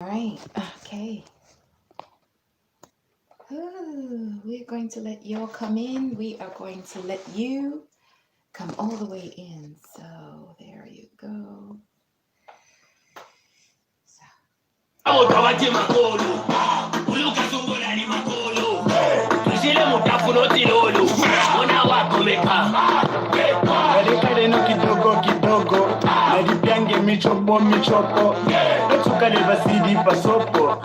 All right. Okay. We're going to let y'all come in. We are going to let you come all the way in. So there you go. So. Abotwabati makolo ulukasungula ni makolo tuzile mutafunoti lolo ona wakomeka Kale kidogo kidogo nalipyange michopo michopo etukale basidi pasopo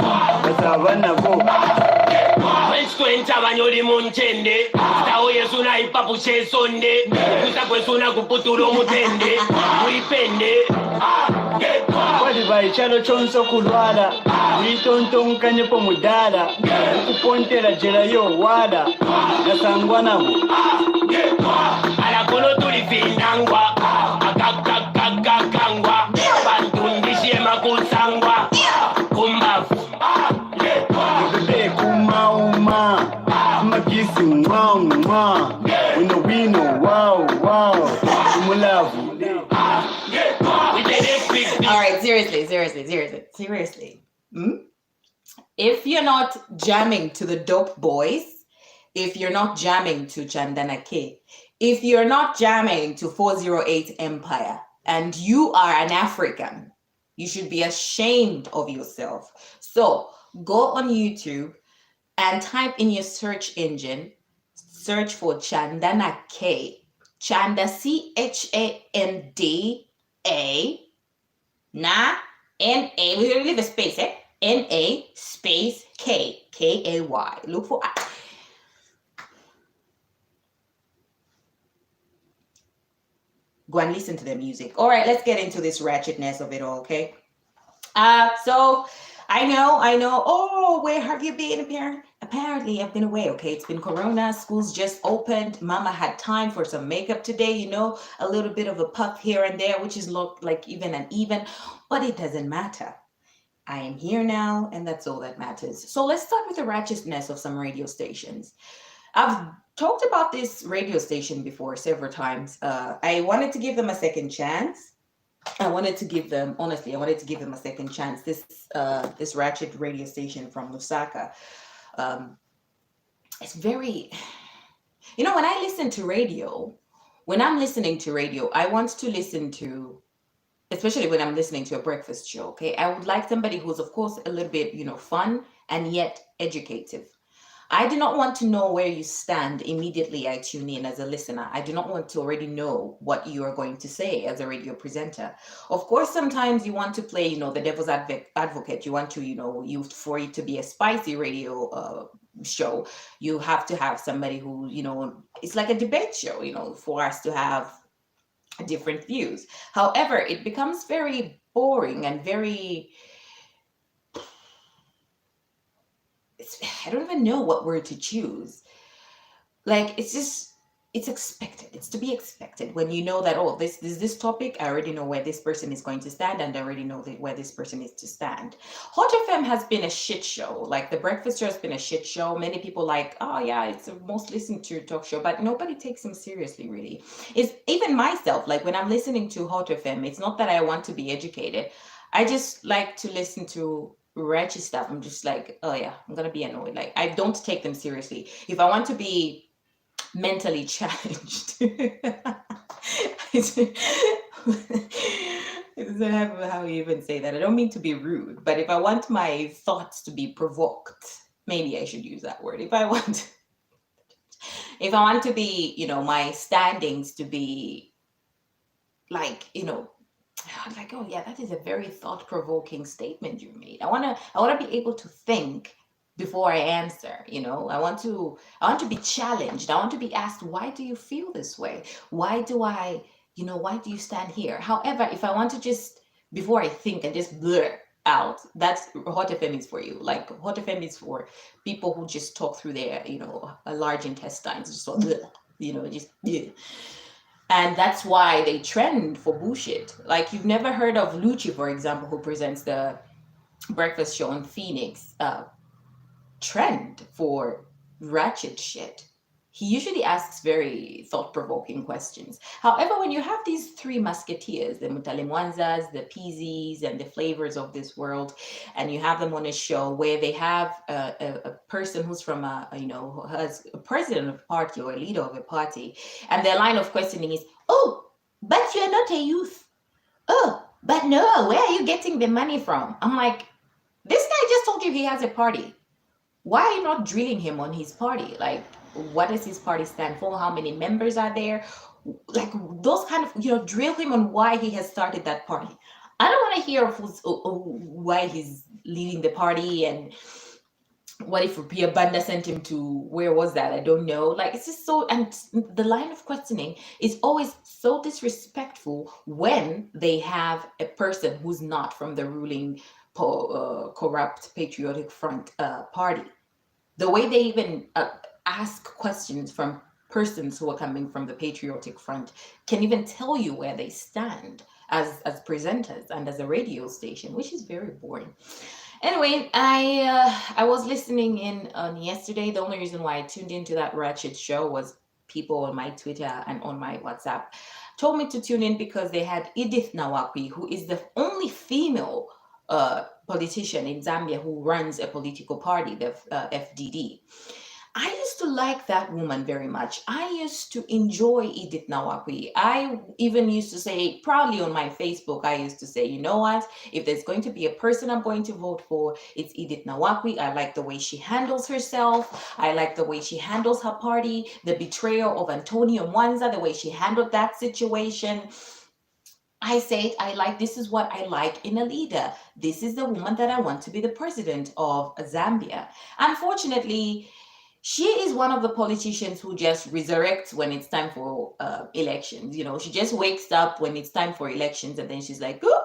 bazabana bo wenskwenta abanyoli mu ntende tawo yesu naipapu kyesonde okusa kwesuna kuputula omutende mwipende wali baikyalo kyonse kulwala witontonkanyepo mudala okupontera jerayo wala gasangwa nabo alakono tulifindangwa akakakakakangwa bantundisye makusangwa kumbafu bebe kumauma magisi mwa wino wow umulavu. All right, seriously. If you're not jamming to the Dope Boys, if you're not jamming to Chandana K, if you're not jamming to 408 Empire, and you are an African, you should be ashamed of yourself. So go on YouTube and type in your search engine, search for Chandana K. Chanda, C-H-A-N-D-A, na, N-A, we're going to leave a space, N-A space K, K-A-Y. Look for... Go and listen to the music. All right, let's get into this ratchetness of it all, okay? So I know. Oh, where have you been? Apparently, I've been away, okay? It's been Corona. School's just opened. Mama had time for some makeup today, a little bit of a puff here and there, which is look like even and even, but it doesn't matter. I am here now, and that's all that matters. So let's start with the ratchetness of some radio stations. I've talked about this radio station before several times. I wanted to give them a second chance. I wanted to give them a second chance. This ratchet radio station from Lusaka. It's very, when I listen to radio, when I'm listening to radio, I want to listen to, especially when I'm listening to a breakfast show, okay? I would like somebody who's, of course, a little bit, fun and yet educative. I do not want to know where you stand immediately I tune in as a listener. I do not want to already know what you are going to say as a radio presenter. Of course, sometimes you want to play, the devil's advocate. You want to, for it to be a spicy radio show, you have to have somebody who, it's like a debate show, for us to have different views. However, it becomes very boring and very... I don't even know what word to choose. Like, it's expected. It's to be expected when you know that, this topic, I already know where this person is going to stand, and I already know where this person is to stand. Hot FM has been a shit show. Like, the breakfast show has been a shit show. Many people like, oh yeah, it's the most listened to talk show, but nobody takes them seriously, really. It's even myself, like when I'm listening to Hot FM, it's not that I want to be educated. I just like to listen to ratchet stuff. I'm just like, oh yeah, I'm gonna be annoyed. Like, I don't take them seriously. If I want to be mentally challenged, how you even say that. I don't mean to be rude, but if I want my thoughts to be provoked, maybe I should use that word. If I want to be, my standings to be like, like, oh yeah, that is a very thought-provoking statement you made. I want to be able to think before I answer. I want to be challenged. I want to be asked, why do you feel this way? Why do you stand here? However, if I want to just, before I think and just blur out, that's Hot FM is for you. Like, Hot FM is for people who just talk through their, a large intestines, just so, just. And that's why they trend for bullshit. Like, you've never heard of Lucci, for example, who presents the breakfast show in Phoenix, trend for ratchet shit. he usually asks very thought-provoking questions. However, when you have these three musketeers, the Mutalimwanzas, the PZs, and the flavors of this world, and you have them on a show where they have a person who's from who has a president of a party or a leader of a party, and their line of questioning is, "Oh, but you're not a youth. Oh, but no, where are you getting the money from?" I'm like, this guy just told you he has a party. Why are you not drilling him on his party? Like, what does his party stand for? How many members are there? Like those kind of, drill him on why he has started that party. I don't want to hear of why he's leading the party and what if Rupiah Banda sent him to, where was that? I don't know. Like, it's just so, and the line of questioning is always so disrespectful when they have a person who's not from the ruling corrupt Patriotic Front party. The way they even ask questions from persons who are coming from the Patriotic Front can even tell you where they stand as presenters and as a radio station, which is very boring. Anyway, I was listening in on yesterday. The only reason why I tuned into that ratchet show was people on my Twitter and on my WhatsApp told me to tune in because they had Edith Nawakwi, who is the only female politician in Zambia who runs a political party, the FDD. I used to like that woman very much. I used to enjoy Edith Nawakwi. I even used to say proudly on my Facebook, I used to say, you know what? If there's going to be a person I'm going to vote for, it's Edith Nawakwi. I like the way she handles herself. I like the way she handles her party, the betrayal of Antonio Mwanza, the way she handled that situation. I said, this is what I like in a leader. This is the woman that I want to be the president of Zambia. Unfortunately, she is one of the politicians who just resurrects when it's time for elections. She just wakes up when it's time for elections and then she's like, oh,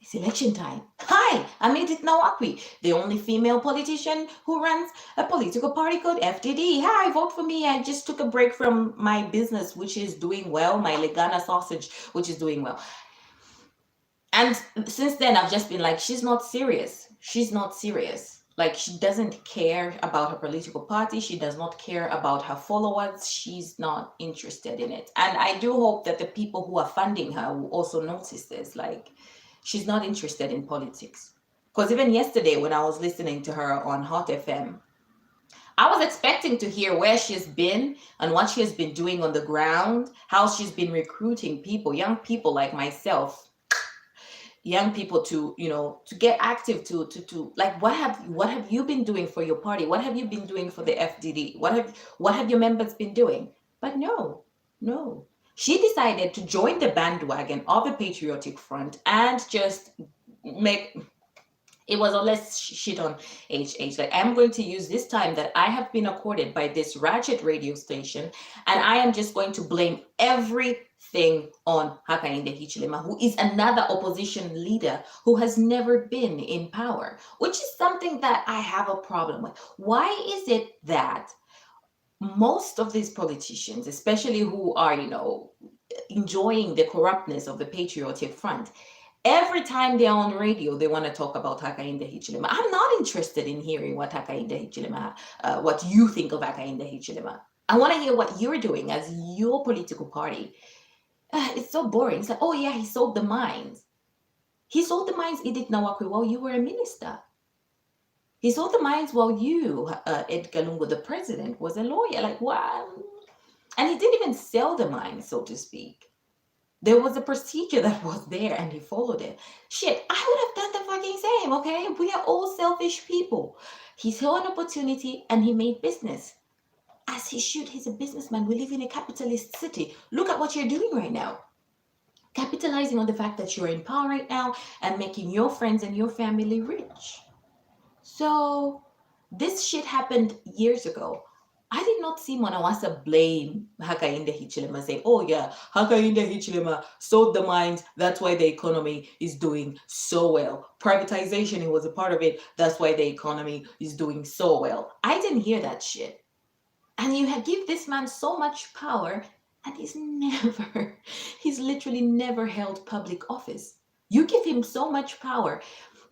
it's election time. Hi, I'm Edith Nawakwi, the only female politician who runs a political party called FDD. Hi, vote for me. I just took a break from my business, which is doing well, my Legana sausage, which is doing well. And since then, I've just been like, she's not serious. She's not serious. Like, she doesn't care about her political party. She does not care about her followers. She's not interested in it. And I do hope that the people who are funding her will also notice this. Like, she's not interested in politics. Because even yesterday when I was listening to her on Hot FM, I was expecting to hear where she's been and what she has been doing on the ground, how she's been recruiting people, young people like myself, young people to get active, to like, what have you been doing for your party? What have you been doing for the FDD? What have your members been doing? But no, she decided to join the bandwagon of the Patriotic Front and just make it was all less shit on HH. Like, I'm going to use this time that I have been accorded by this ratchet radio station, and I am just going to blame everything on Hakainde Hichilema, who is another opposition leader who has never been in power, which is something that I have a problem with. Why is it that most of these politicians, especially who are, enjoying the corruptness of the Patriotic Front, every time they're on radio, they want to talk about Hakainde Hichilema? I'm not interested in hearing what Hakainde Hichilema, what you think of Hakainde Hichilema. I want to hear what you're doing as your political party. It's so boring. It's like, oh yeah, he sold the mines. He sold the mines, Edith Nawakwi, while you were a minister. He sold the mines while you, Edgar Lungu, the president, was a lawyer. Like, what? And he didn't even sell the mines, so to speak. There was a procedure that was there and he followed it. Shit, I would have done the fucking same, okay? We are all selfish people. He saw an opportunity and he made business. As he should, he's a businessman. We live in a capitalist city. Look at what you're doing right now. Capitalizing on the fact that you're in power right now and making your friends and your family rich. So this shit happened years ago. I did not see Mwanawasa blame Hakainde Hichilema, say, oh yeah, Hakainde Hichilema sold the mines, that's why the economy is doing so well. Privatization, he was a part of it, that's why the economy is doing so well. I didn't hear that shit. And you give this man so much power, and he's literally never held public office. You give him so much power.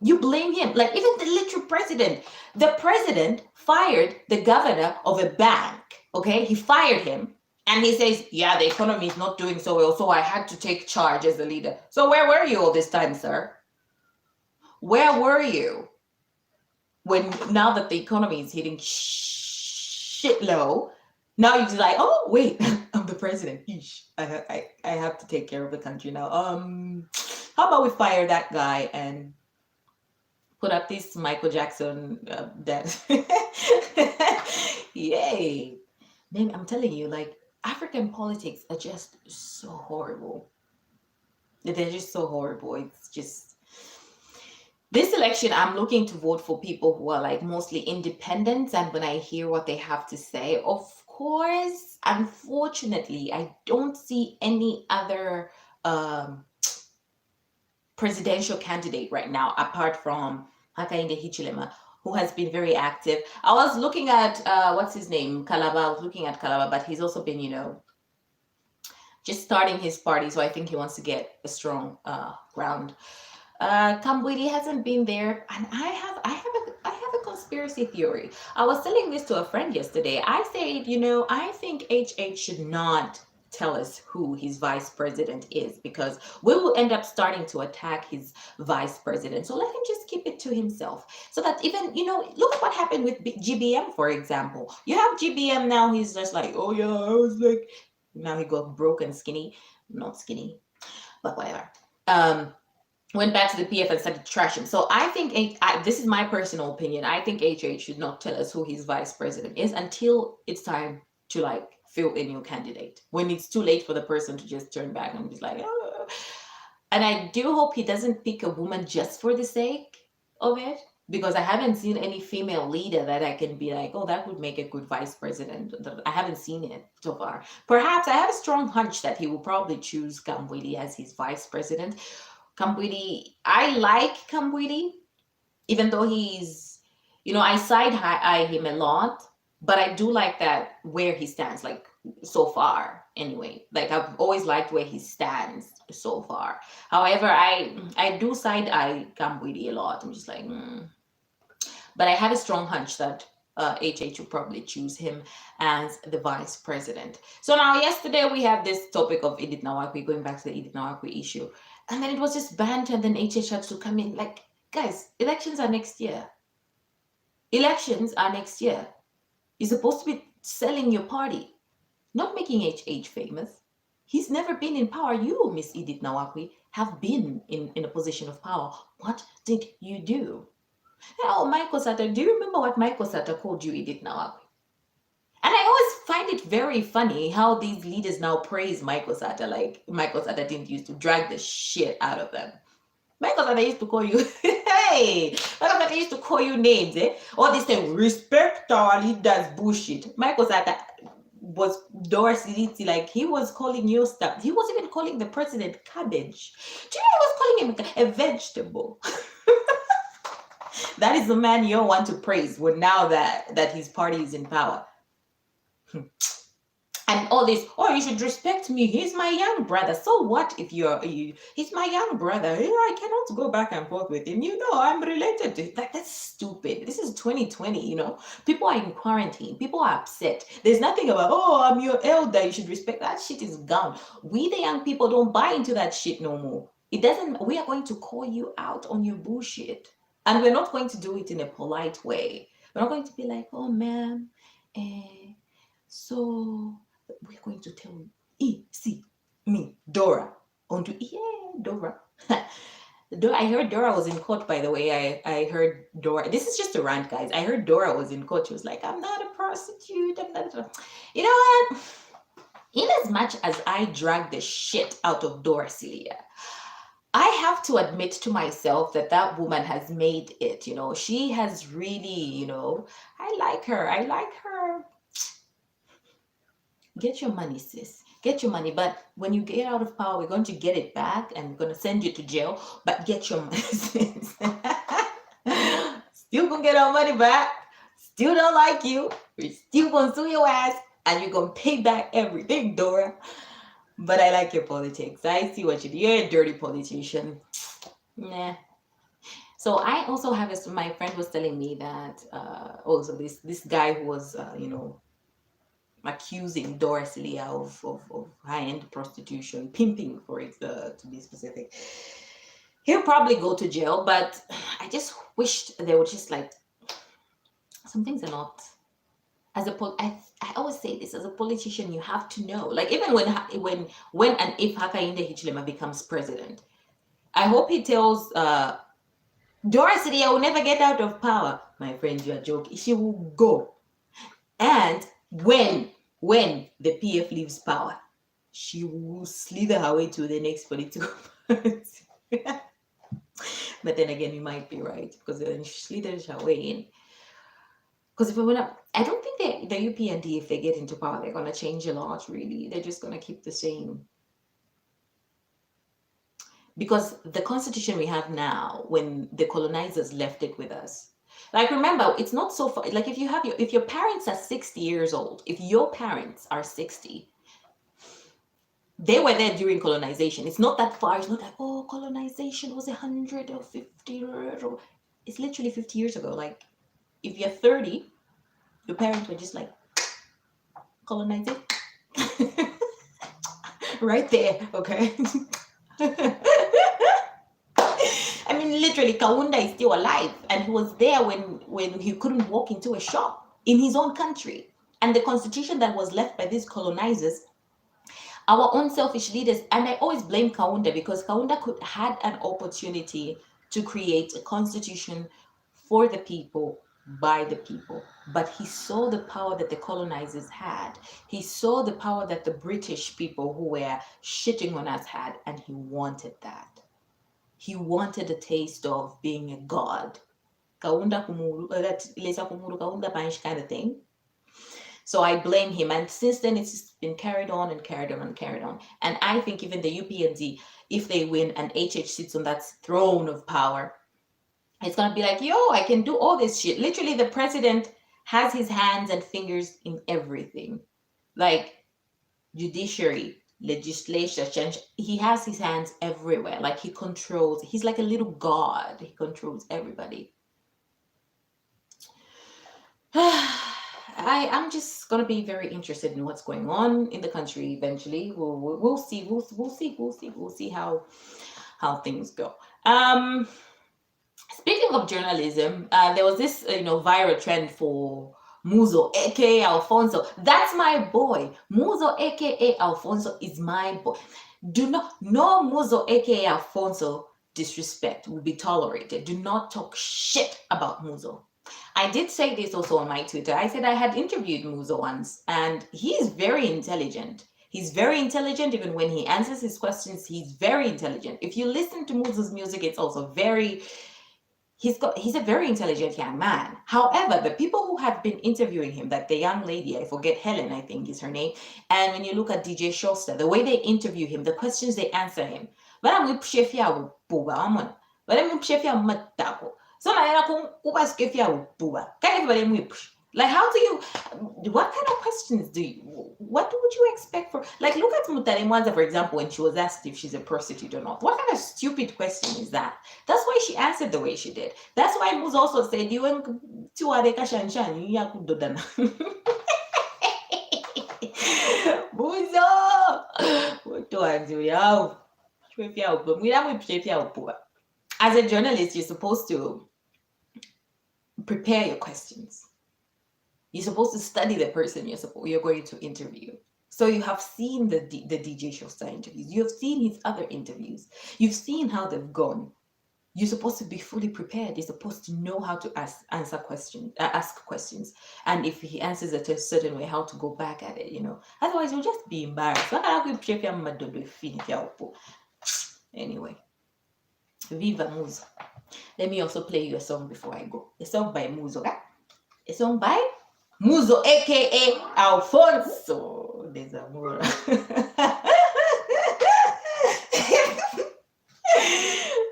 You blame him. Like even the literal president. The president fired the governor of a bank. Okay, he fired him. And he says, yeah, the economy is not doing so well, so I had to take charge as a leader. So where were you all this time, sir? Where were you when now that the economy is hitting shit low? Now you're just like, oh wait, I'm the president. Eesh, I have to take care of the country now. How about we fire that guy and put up this Michael Jackson dance? Yay! Man, I'm telling you, like African politics are just so horrible. They're just so horrible. It's just this election, I'm looking to vote for people who are like mostly independents. And when I hear what they have to say, of course, unfortunately, I don't see any other presidential candidate right now apart from Hakainde Hichilema, who has been very active. I was looking at what's his name, Kalaba. I was looking at Kalaba, but he's also been, just starting his party. So I think he wants to get a strong ground. Kambwili hasn't been there, and I have a conspiracy theory. I was telling this to a friend yesterday. I said, I think HH should not tell us who his vice president is, because we will end up starting to attack his vice president. So let him just keep it to himself, so that even, look at what happened with GBM, for example. You have GBM now, he's just like, oh yeah, I was like, now he got broke and skinny, not skinny, but whatever. Went back to the PF and started trashing. So I think, this is my personal opinion, I think HH should not tell us who his vice president is until it's time to like fill a new candidate, when it's too late for the person to just turn back and be like, oh. And I do hope he doesn't pick a woman just for the sake of it, because I haven't seen any female leader that I can be like, oh, that would make a good vice president. I haven't seen it so far. Perhaps I have a strong hunch that he will probably choose Kambwili as his vice president. Kambwili, I like Kambwili, even though he's, I side-eye him a lot, but I do like that where he stands, like so far anyway. Like I've always liked where he stands so far. However, I do side-eye Kambwili a lot. I'm just like, But I have a strong hunch that HH will probably choose him as the vice president. So now yesterday we had this topic of Edith Nawakwi, going back to the Edith Nawakwi issue. And then it was just banned, and then HH had to come in. Like, guys, elections are next year. Elections are next year. You're supposed to be selling your party, not making HH famous. He's never been in power. You, Miss Edith Nawakwi, have been in a position of power. What did you do? Oh, Michael Sata, do you remember what Michael Sata called you, Edith Nawakwi? And I always find it very funny how these leaders now praise Michael Sata, like Michael Sata didn't used to drag the shit out of them. Michael Sata used to call you, hey, Michael Sata used to call you names, eh? All this time, respect our leaders, bullshit. Michael Sata was Dorsey, like he was calling you stuff. He was even calling the president cabbage. Do you know he was calling him a vegetable? That is the man you want to praise when now that his party is in power. And all this, oh, you should respect me. He's my young brother. So what if he's my young brother? I cannot go back and forth with him. I'm related to him. Like, that's stupid. This is 2020, People are in quarantine. People are upset. There's nothing about, oh, I'm your elder. You should respect. That shit is gone. We, the young people, don't buy into that shit no more. We are going to call you out on your bullshit. And we're not going to do it in a polite way. We're not going to be like, oh, ma'am, so we're going to tell me, Dora. Dora. I heard Dora was in court, by the way. I heard Dora. This is just a rant, guys. I heard Dora was in court. She was like, I'm not a prostitute. I'm not a... You know what? In as much as I drag the shit out of Dora Celia, I have to admit to myself that woman has made it, She has really, I like her. Get your money, sis. Get your money. But when you get out of power, we're going to get it back and we're going to send you to jail. But get your money, sis. Still going to get our money back. Still don't like you. We're still going to sue your ass. And you're going to pay back everything, Dora. But I like your politics. I see what you do. You're a dirty politician. Nah. So I also have my friend was telling me that also this guy who was accusing Doris Leah of high-end prostitution, pimping for it to be specific. He'll probably go to jail, but I just wished they would just like, some things are not, as I always say this, as a politician you have to know, like even when and if Hakainde Hichilema becomes president, I hope he tells Doris Leah will never get out of power. My friend, you are joking. She will go. And when the PF leaves power, she will slither her way to the next political party. But then again, you might be right, because then she slithers her way in. Because I don't think the UPND, if they get into power, they're gonna change a lot. Really, they're just gonna keep the same. Because the constitution we have now, when the colonizers left it with us, like remember, it's not so far. Like if your parents are 60 years old, if your parents are 60, they were there during colonization. It's not that far. It's not like, oh, colonization was 150. It's literally 50 years ago. Like if you're 30, your parents were just like colonizing. Right there, okay? I mean, literally, Kaunda is still alive, and he was there when he couldn't walk into a shop in his own country. And the constitution that was left by these colonizers, our own selfish leaders, and I always blame Kaunda, because Kaunda had an opportunity to create a constitution for the people, by the people, but he saw the power that the colonizers had. He saw the power that the British people who were shitting on us had, and he wanted that. He wanted a taste of being a god. Kaunda kumuru, that lesa kumuru kaunda panch kind of thing. So I blame him, and since then it's been carried on and carried on and carried on. And I think even the UPND, if they win and HH sits on that throne of power, it's gonna be like, yo, I can do all this shit. Literally, the president has his hands and fingers in everything, like judiciary, legislature, he has his hands everywhere. Like he controls. He's like a little god. He controls everybody. I'm just gonna be very interested in what's going on in the country. Eventually, we'll see. We'll see how things go. Speaking of journalism, there was this viral trend for Muzo, aka Alfonso. That's my boy. Muzo, aka Alfonso, is my boy. No Muzo, aka Alfonso disrespect will be tolerated. Do not talk shit about Muzo. I did say this also on my Twitter. I said I had interviewed Muzo once, and he's very intelligent. He's very intelligent. Even when he answers his questions, he's very intelligent. If you listen to Muzo's music, it's also very... He's a very intelligent young man. However, the people who have been interviewing him, like the young lady, I forget, Helen, I think is her name, and when you look at DJ Schuster, the way they interview him, the questions they answer him, so like, how do you, what kind of questions what would you expect for, like, look at Mutale Mwanza, for example, when she was asked if she's a prostitute or not. What kind of stupid question is that? That's why she answered the way she did. That's why Muz also said, you went to Areka Shanshan, you yakudodana. Muzo! As a journalist, you're supposed to prepare your questions. You're supposed to study the person you're going to interview. So you have seen the DJ Schuster interviews. You have seen his other interviews. You've seen how they've gone. You're supposed to be fully prepared. You're supposed to know how to ask questions. And if he answers it a certain way, how to go back at it, Otherwise, you'll just be embarrassed. Anyway. Viva Muzo. Let me also play you a song before I go. A song by Muzo. A song by Muzo, aka Alfonso de Zamora.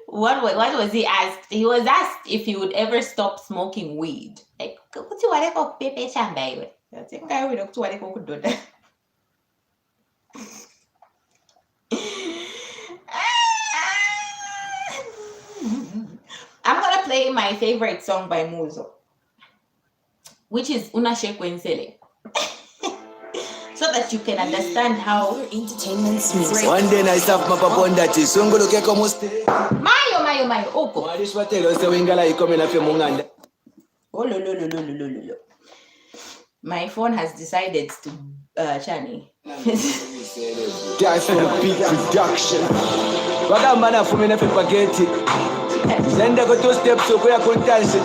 What was he asked? He was asked if he would ever stop smoking weed. Like, I'm gonna my favorite song by Muzo, which is Unashe Kwensele. So that you can understand how Entertainment's music. One day I stop my papa on that songolo ke como ste. Mayo, oko. Walish watelo se wingala ikome na fe munganda. Oh, lo. My phone has decided to Chani. That's for big production. Bagamba na fumi na fe spaghetti. Nenda ko 2 steps okuya kuntansi.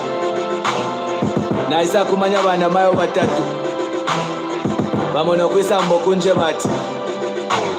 Na isa kumanya bana mayo batatu. Bamona kwisambo kunje bati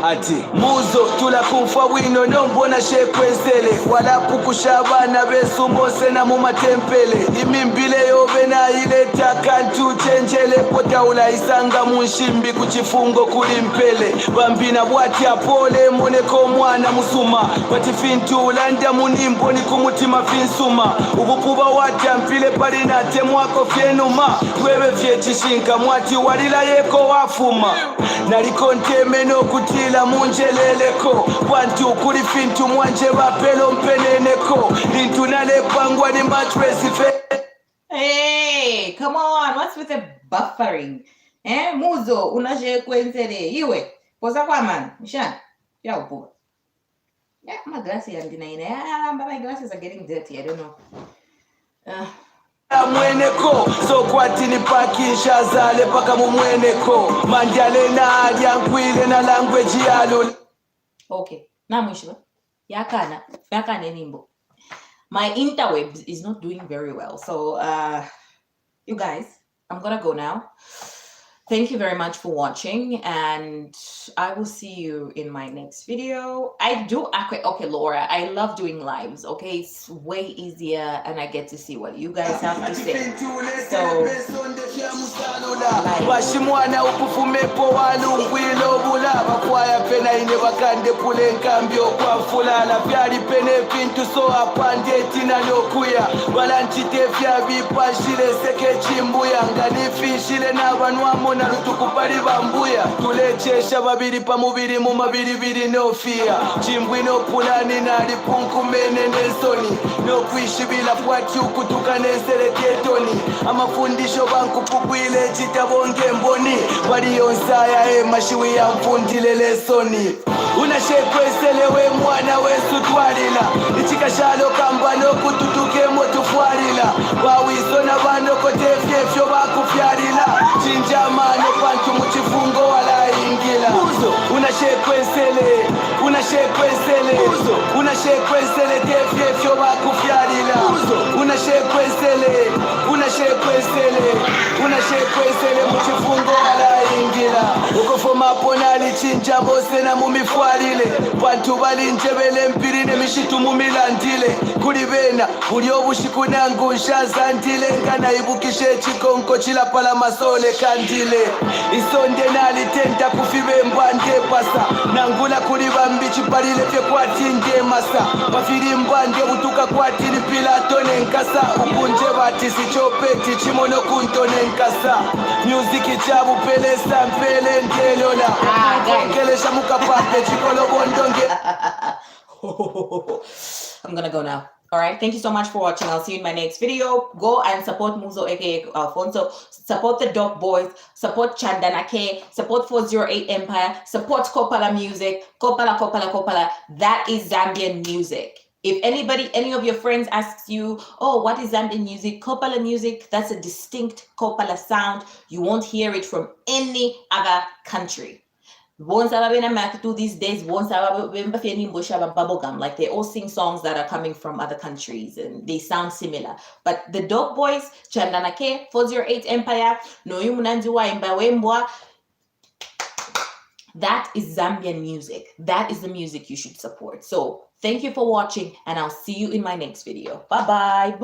ati Muzo tula kufa wino nombona shekwensele walapu kushabana besumose na mumatempele imimbile yobe na ileta kantu chenjele potaula isanga munshimbi kuchifungo kulimpele bambina bwati apole moneko mwana musuma bati fintu ulanda munimbo ni kumutima finsuma ubukuba wati ampile palina temwako fyenuma kwebe fyechishinka mwati walila yeko wafuma nalikonteme no kutila munjeleleko bantu kuli fintu mwanje bapelo mpeneneko lintu nalepangwa ni mattress fe. Hey, come on, what's with the buffering? Muzo unashe kwensele iwe poza kwa man mshan ya upo. Yeah, my glasses are but my glasses are getting dirty. I don't know. Mweneko so kwatini pakisha zale paka mumweneko manjale na yankwile na language yalo. Okay, na mwisho yakana nimbo. My interwebs is not doing very well, so you guys, I'm gonna go now. Thank you very much for watching, and I will see you in my next video. Okay, Laura, I love doing lives. Okay, it's way easier, and I get to see what you guys have to say. So, bashimwana ukufumepo walungwilo bulaba kwaya pena ine bakande pule nkambyo kwa fulala byali pene pintu so apande tina lokuya balantite vya bipashile seke chimbuya nganifishile n'abanwamo na lutukupali bambuya tulechesha babiri pa mubiri mu mabiri nofia chimbwi no pulani nali punkumene nesoni no kwishibila pwati ukutuka nesereketoni amafundisho bankupugwile chitabonge mboni baliyonsaya mashiwi ya mfundile lesoni unashekweselewe mwana wesu twalila ichikashalo kambano kututukemo tufwalila bawisona banokotefyefyo bakufyalila chinjamano pantu muchifungo walaingila Muzo unashekwesele unashekwesele tefyefyo bakufyalila Muzo unashekwesele muchifungo walaingila ukofoma ponali chinjambose na mumifwalile bantu balinjebele mpiri nemishitu mumilandile kuli bena buli obushiku nangu nshazandile nganaibukishe chikonko chilapala masole kandile isonde nalitenta kufibe mbande pasa nangula kuli bambi chipalile fye kwati nge masa bafiri mbande butuka kwati ni pilato nenkasa ukunje bati sichopeti chimono kunto nenkasa music chabu pelesa mpele ntelola kelesha mukapape chikolo bondonge. I'm gonna go now. All right, thank you so much for watching. I'll see you in my next video. Go and support Muzo aka Alfonso, support the Dope Boys, support Chandanake, support 408 Empire, support Kopala Music. Kopala. That is Zambian music. If any of your friends asks you, oh, what is Zambian music? Kopala music, that's a distinct Kopala sound. You won't hear it from any other country. These days, like they all sing songs that are coming from other countries and they sound similar. But the Dope Boys, Chandanake, 408 Empire, that is Zambian music. That is the music you should support. So thank you for watching, and I'll see you in my next video. Bye.